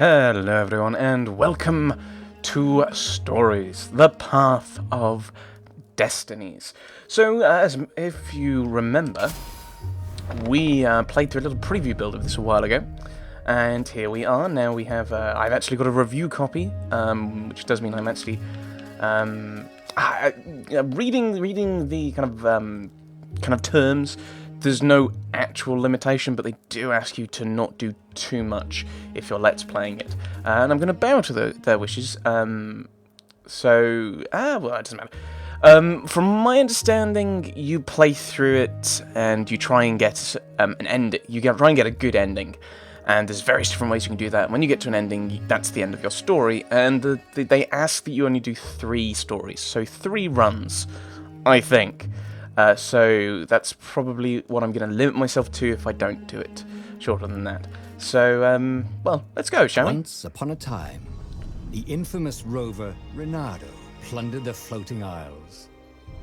Hello everyone and welcome to Stories, the Path of Destinies. So, if you remember, we played through a little preview build of this a while ago, and here we are. Now we have, I've actually got a review copy, which does mean I'm actually reading the kind of terms. There's no actual limitation, but they do ask you to not do too much if you're Let's Playing it. And I'm going to bow to their wishes. Well, it doesn't matter. From my understanding, you play through it and you try and get an end. Try and get a good ending. And there's various different ways you can do that. When you get to an ending, that's the end of your story. And they ask that you only do 3 stories. So 3 runs, I think. So that's probably what I'm going to limit myself to if I don't do it shorter than that. So, well, let's go, shall we? Once upon a time, the infamous rover Reynardo plundered the floating isles.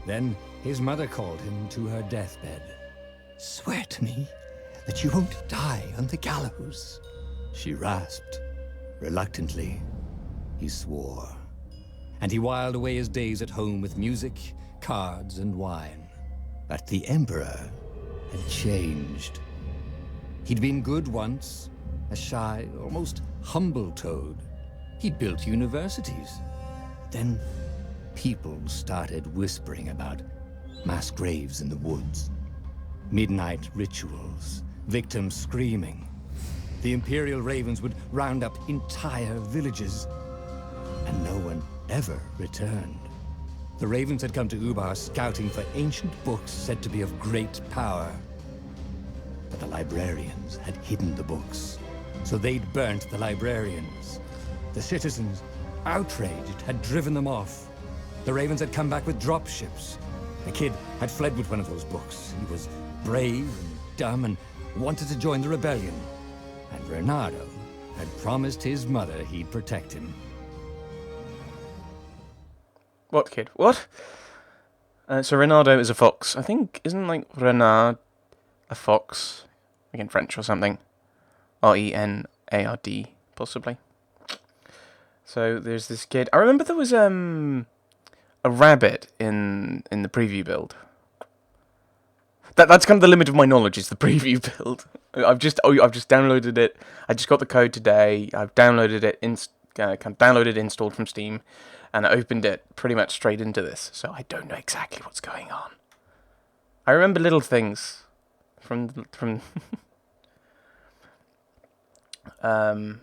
Then his mother called him to her deathbed. "Swear to me that you won't die on the gallows," she rasped. Reluctantly, he swore. And he whiled away his days at home with music, cards, and wine. But the Emperor had changed. He'd been good once, a shy, almost humble toad. He'd built universities. Then people started whispering about mass graves in the woods, midnight rituals, victims screaming. The Imperial Ravens would round up entire villages, and no one ever returned. The Ravens had come to Ubar scouting for ancient books said to be of great power. But the librarians had hidden the books, so they'd burnt the librarians. The citizens, outraged, had driven them off. The Ravens had come back with dropships. The kid had fled with one of those books. He was brave and dumb and wanted to join the rebellion. And Reynardo had promised his mother he'd protect him. What kid? What? So Reynardo is a fox. I think, isn't like Renard a fox? Like in French or something. Renard, possibly. So there's this kid. I remember there was a rabbit in the preview build. That's kind of the limit of my knowledge, is the preview build. I've just downloaded it. I just got the code today. I've downloaded it, installed from Steam. And I opened it pretty much straight into this, so I don't know exactly what's going on. I remember little things from Oh,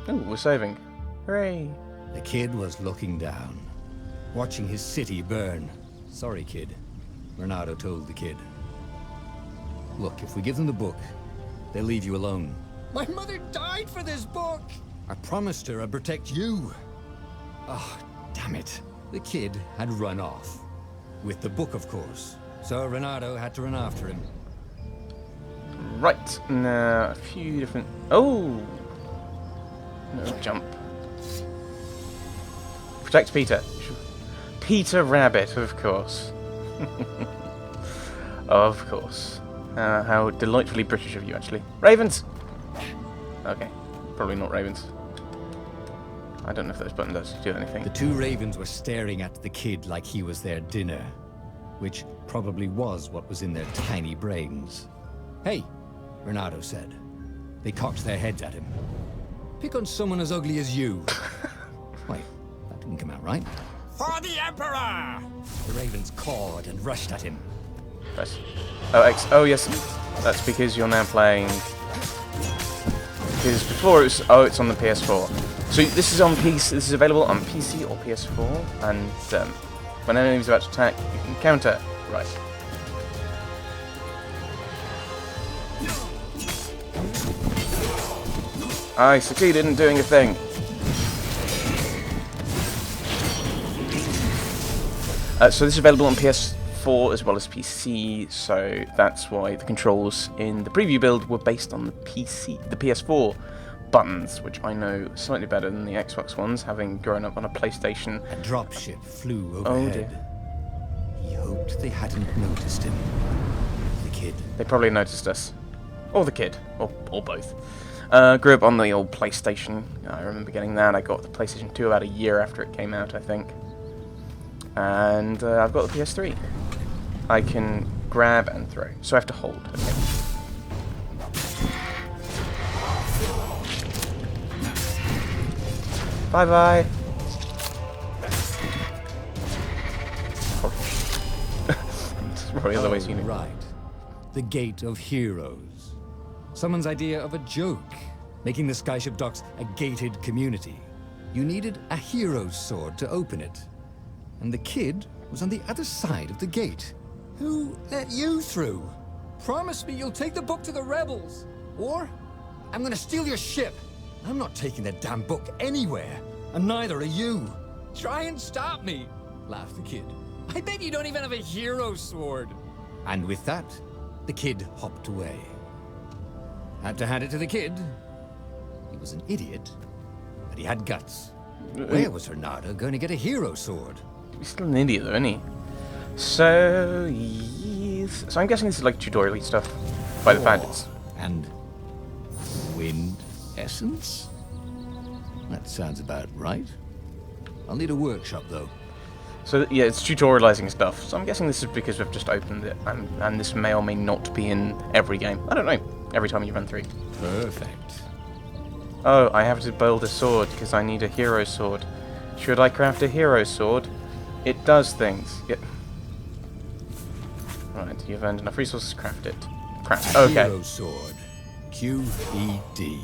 we're saving. Hooray. The kid was looking down, watching his city burn. "Sorry, kid," Reynardo told the kid. "Look, if we give them the book, they'll leave you alone." "My mother died for this book!" "I promised her I'd protect you." "Oh, damn it." The kid had run off. With the book, of course. So Reynardo had to run after him. Right, now a few different... Oh! No, jump. Protect Peter. Peter Rabbit, of course. Of course. How delightfully British of you, actually. Ravens! Okay, probably not ravens. I don't know if those buttons actually do anything. The 2 ravens were staring at the kid like he was their dinner, which probably was what was in their tiny brains. "Hey," Reynardo said. They cocked their heads at him. "Pick on someone as ugly as you." Wait, that didn't come out right. "For the Emperor!" The ravens cawed and rushed at him. Press. Oh, yes. That's because you're now playing... Because before it was... Oh, it's on the PS4. So this is on PC. This is available on PC or PS4, and when an enemy's about to attack, you can counter. Right. I succeeded in doing a thing. So this is available on PS4 as well as PC. So that's why the controls in the preview build were based on the PS4 buttons, which I know slightly better than the Xbox ones, having grown up on a PlayStation. A dropship flew overhead. Oh dear. He hoped they hadn't noticed him. The kid They probably noticed us. Or the kid, or both. Grew up on the old PlayStation. I remember getting that. I got the PlayStation 2 about a year after it came out, I think. And I've got the PS3. I can grab and throw, so I have to hold. Okay. Bye bye. Probably other ways you know. Right. The Gate of Heroes. Someone's idea of a joke, making the Skyship Docks a gated community. You needed a hero's sword to open it. And the kid was on the other side of the gate. Who let you through? Promise me you'll take the book to the rebels. Or I'm gonna steal your ship. I'm not taking that damn book anywhere. And neither are you. Try and stop me, laughed the kid. I bet you don't even have a hero sword. And with that, the kid hopped away. Had to hand it to the kid. He was an idiot, but he had guts. Where was Renata going to get a hero sword? He's still an idiot though, isn't he? So, yes. So I'm guessing this is like tutorial-y stuff, by the fact it's... And wind essence? That sounds about right. I'll need a workshop, though. So, yeah, it's tutorializing stuff. So I'm guessing this is because we've just opened it, and this may or may not be in every game. I don't know. Every time you run through. Perfect. Oh, I have to build a sword because I need a hero sword. Should I craft a hero sword? It does things. Yep. Right, you've earned enough resources. Craft it. Craft. Okay. Hero sword. QED.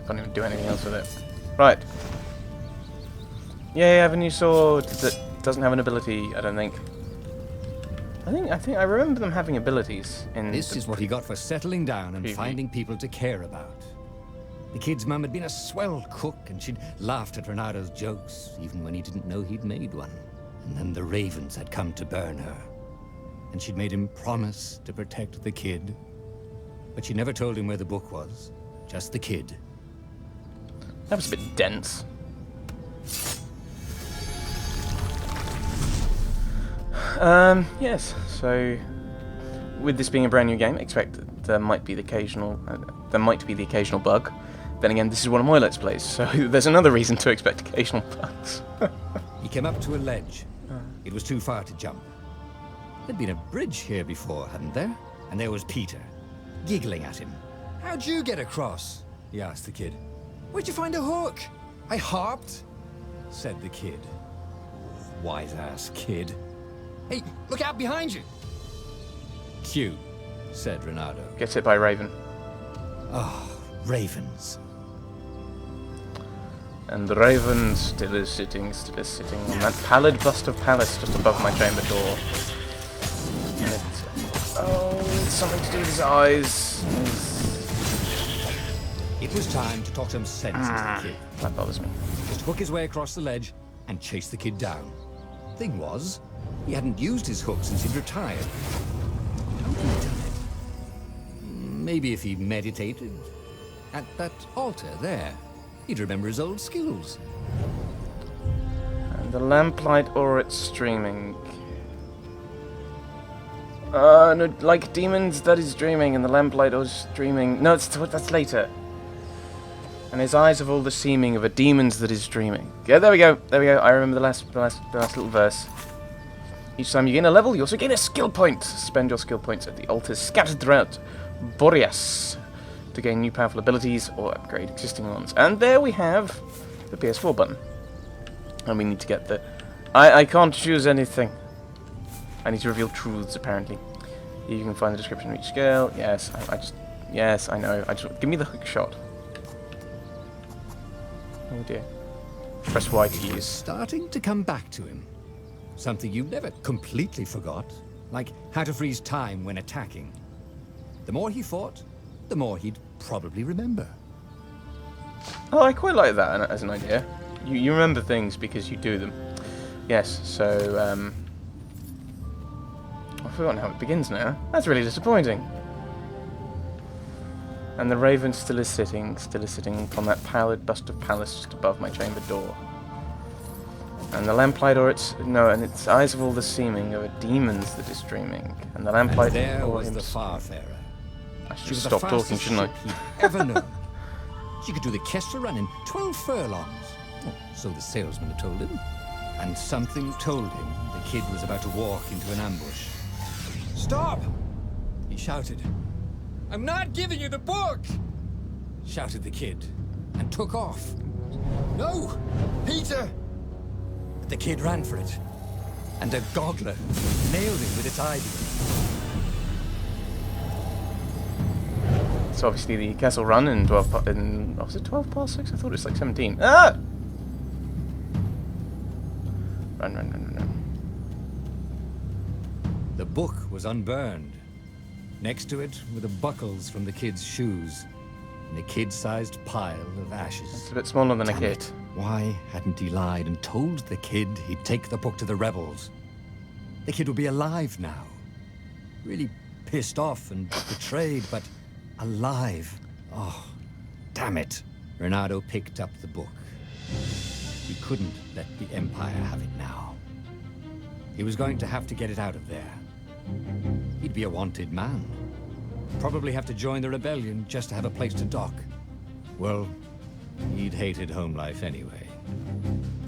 Can't even do anything else with it. Right. Yay, I have a new sword that doesn't have an ability, I don't think. I think I remember them having abilities in... This is what he got for settling down and finding people to care about. The kid's mum had been a swell cook, and she'd laughed at Renato's jokes, even when he didn't know he'd made one. And then the ravens had come to burn her. And she'd made him promise to protect the kid. But she never told him where the book was. Just the kid. That was a bit dense. Yes, so with this being a brand new game, expect that there might be the occasional bug. Then again, this is one of my Let's Plays, so there's another reason to expect occasional bugs. He came up to a ledge. It was too far to jump. There'd been a bridge here before, hadn't there? And there was Peter, giggling at him. How'd you get across? He asked the kid. Where'd you find a hook? I hopped, said the kid. Wise-ass kid. Hey, look out behind you! Cute, said Renato. Gets hit by a raven. Oh, ravens. And the raven still is sitting on that pallid bust of Pallas just above my chamber door. And it's something to do with his eyes. It was time to talk some sense into the kid. That bothers me. Just hook his way across the ledge and chase the kid down. Thing was, he hadn't used his hook since he'd retired. How had he done it? Maybe if he meditated at that altar there, he'd remember his old skills. And the lamplight or it's streaming. No, like demons that is dreaming, and the lamplight or streaming. No, that's later. And his eyes have all the seeming of a demon's that is dreaming. Yeah, there we go. I remember the last little verse. Each time you gain a level, you also gain a skill point. Spend your skill points at the altars scattered throughout Boreas to gain new powerful abilities or upgrade existing ones. And there we have the PS4 button. And we need to get the... I can't choose anything. I need to reveal truths, apparently. You can find the description of each scale. Yes, Yes, I know. Give me the hook shot. Oh dear. Press Y to use. Starting to come back to him. Something you never completely forgot. Like how to freeze time when attacking. The more he fought, the more he'd probably remember. Oh, I quite like that as an idea. You remember things because you do them. Yes, so, I've forgotten how it begins now. That's really disappointing. And the raven still is sitting upon that pallid bust of Pallas just above my chamber door. And the lamplight or its... No, and its eyes have all the seeming of a demon's that is dreaming. And the lamplight... And there was the Farfarer. I should She was stop the talking, fastest shouldn't ship he'd ever known. She could do the Kessel run in 12 furlongs. Oh, so the salesman had told him. And something told him the kid was about to walk into an ambush. "Stop!" he shouted. "I'm not giving you the book!" shouted the kid, and took off. "No! Peter!" But the kid ran for it, and a goggler nailed him with its eye-beam. So obviously the Kessel Run in 12 was it 12 past 6? I thought it was like 17. Ah! Run, run, run, run, run. The book was unburned. Next to it were the buckles from the kid's shoes, and a kid-sized pile of ashes. It's a bit smaller than a Damn kid. it. Why hadn't he lied and told the kid he'd take the book to the rebels? The kid would be alive now. Really pissed off and betrayed, but alive. Oh, damn it. Renato picked up the book. He couldn't let the Empire have it now. He was going to have to get it out of there. He'd be a wanted man. Probably have to join the rebellion just to have a place to dock. Well, he'd hated home life anyway.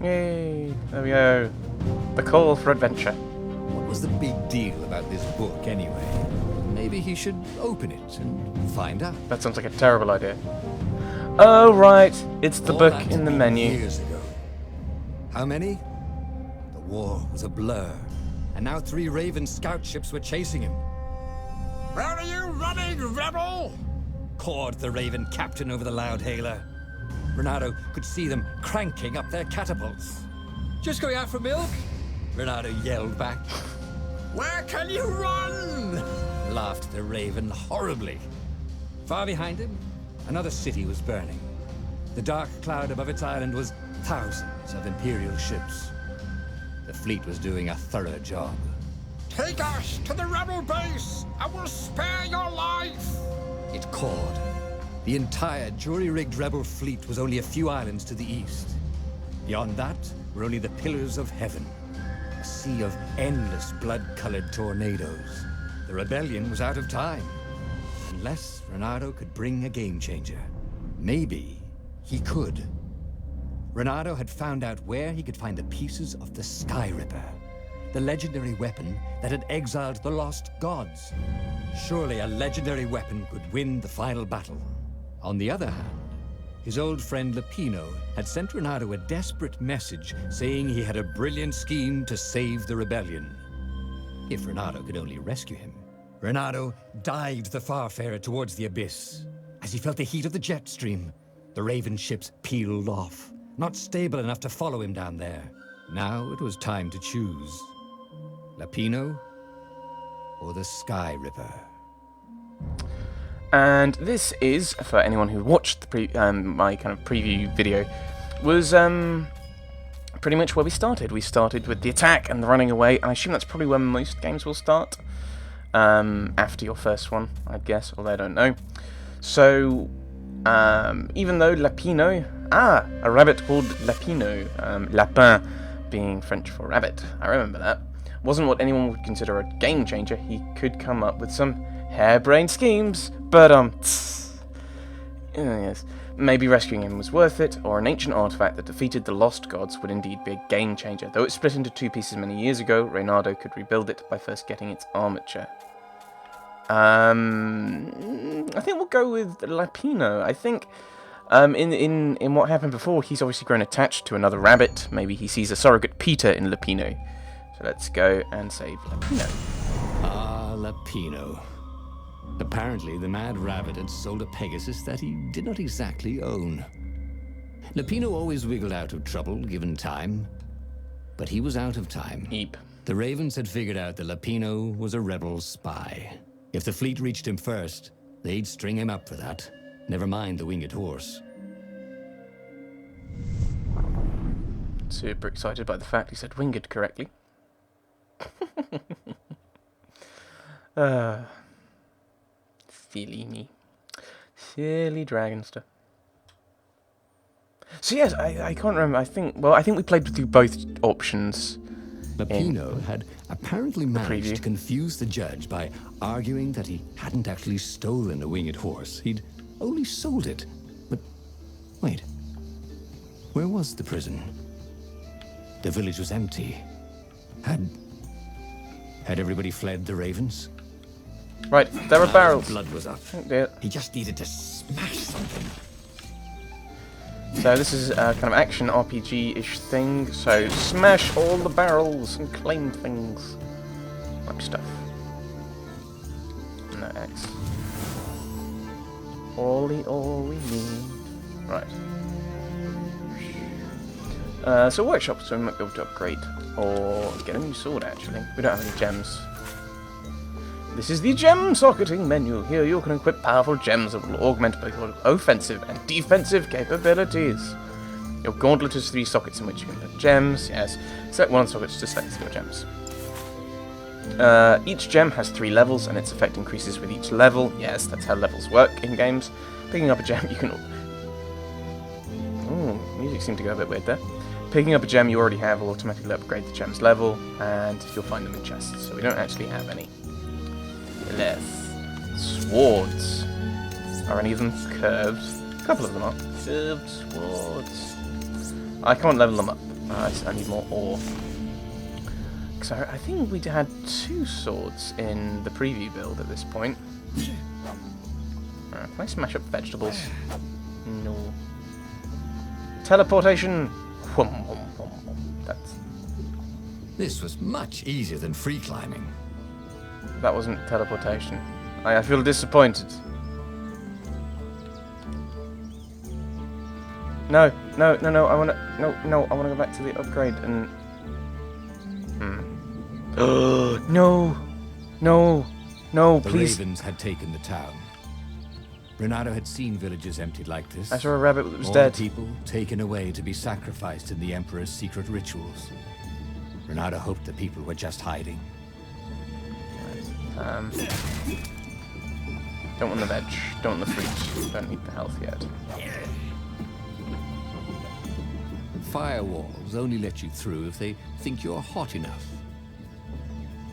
Yay! There we go. The call for adventure. What was the big deal about this book anyway? Maybe he should open it and find out. That sounds like a terrible idea. Oh, right. It's the All book that in the had been menu. Years ago. How many? The war was a blur, and now 3 Raven scout ships were chasing him. "Where are you running, rebel?" cawed the Raven captain over the loudhailer. Renato could see them cranking up their catapults. "Just going out for milk?" Renato yelled back. "Where can you run?" laughed the Raven horribly. Far behind him, another city was burning. The dark cloud above its island was thousands of Imperial ships. The fleet was doing a thorough job. "Take us to the rebel base! I will spare your life!" it cawed. The entire jury-rigged rebel fleet was only a few islands to the east. Beyond that were only the pillars of heaven, a sea of endless blood-colored tornadoes. The rebellion was out of time, unless Renato could bring a game-changer. Maybe he could. Renato had found out where he could find the pieces of the Sky Ripper, the legendary weapon that had exiled the lost gods. Surely a legendary weapon could win the final battle. On the other hand, his old friend Lapino had sent Renato a desperate message saying he had a brilliant scheme to save the rebellion. If Renato could only rescue him. Renato dived the Farfarer towards the abyss. As he felt the heat of the jet stream, the Raven ships peeled off, not stable enough to follow him down there. Now it was time to choose. Lapino or the Sky Ripper. And this is, for anyone who watched the my kind of preview video, was pretty much where we started. We started with the attack and the running away. I assume that's probably where most games will start, after your first one, I'd guess, although I don't know. So, even though Lapino, a rabbit called Lapino, lapin being French for rabbit, I remember that, wasn't what anyone would consider a game changer, he could come up with some harebrained schemes, but yes, maybe rescuing him was worth it, or an ancient artifact that defeated the lost gods would indeed be a game changer. Though it split into 2 pieces many years ago, Reynardo could rebuild it by first getting its armature. I think we'll go with Lapino. I think in what happened before, he's obviously grown attached to another rabbit. Maybe he sees a surrogate Peter in Lapino. So let's go and save Lapino. Ah, Lapino. Apparently, the mad rabbit had sold a Pegasus that he did not exactly own. Lapino always wiggled out of trouble, given time. But he was out of time. Eep. The Ravens had figured out that Lapino was a rebel spy. If the fleet reached him first, they'd string him up for that. Never mind the winged horse. Super excited by the fact he said winged correctly. Silly me. Silly Dragonster. So yes, I can't remember, I think we played through both options Lapino had apparently managed preview. to confuse the judge by arguing that he hadn't actually stolen a winged horse. He'd only sold it. But wait, where was the prison? The village was empty. Had everybody fled the ravens? Right, there are barrels. Blood was up. Oh dear. He just needed to smash something. So this is a kind of action RPG-ish thing. So smash all the barrels and claim things. Like stuff. No X. All we need. Right. So workshop, so we might be able to upgrade. Or get a new sword actually. We don't have any gems. This is the gem socketing menu. Here you can equip powerful gems that will augment both your offensive and defensive capabilities. Your gauntlet has 3 sockets in which you can put gems. Yes. Select one of the sockets to select your gems. Each gem has 3 levels and its effect increases with each level. Yes, that's how levels work in games. Picking up a gem you can... Ooh, music seemed to go a bit weird there. Picking up a gem you already have will automatically upgrade the gem's level, and you'll find them in chests, so we don't actually have any. Left. Swords. Are any of them curved? A couple of them are. Curved swords. I can't level them up. I need more ore. Because I think we had 2 swords in the preview build at this point. Can I smash up vegetables? No. Teleportation. This was much easier than free climbing. That wasn't teleportation. I feel disappointed. No, I wanna I wanna go back to the upgrade and No, The please. ravens had taken the town. Renato had seen villages emptied like this. I saw a rabbit that was All dead. people taken away to be sacrificed in the Emperor's secret rituals. Renato hoped the people were just hiding. Don't want the veg, don't want the fruit, don't need the health yet. Firewalls only let you through if they think you're hot enough.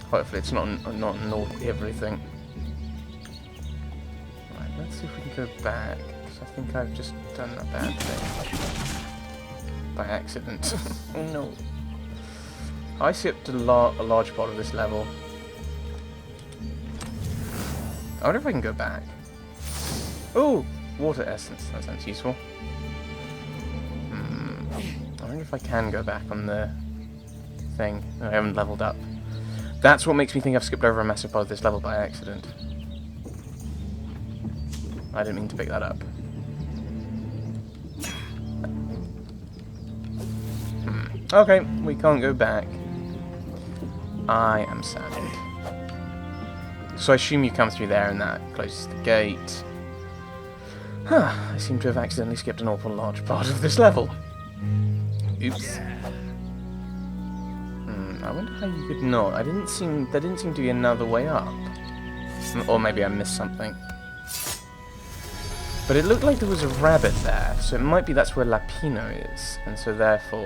Hopefully it's not naughty everything. Right, let's see if we can go back, because I think I've just done a bad thing. By accident. Oh no. I skipped a large part of this level. I wonder if I can go back. Oh! Water essence. That sounds useful. I wonder if I can go back on the thing. I haven't leveled up. That's what makes me think I've skipped over a massive part of this level by accident. I didn't mean to pick that up. Okay, we can't go back. I am saddened. So I assume you come through there and that closes the gate. Huh, I seem to have accidentally skipped an awful large part of this level. Oops. I wonder how you could not. There didn't seem to be another way up. Or maybe I missed something. But it looked like there was a rabbit there, so it might be that's where Lapino is, and so therefore...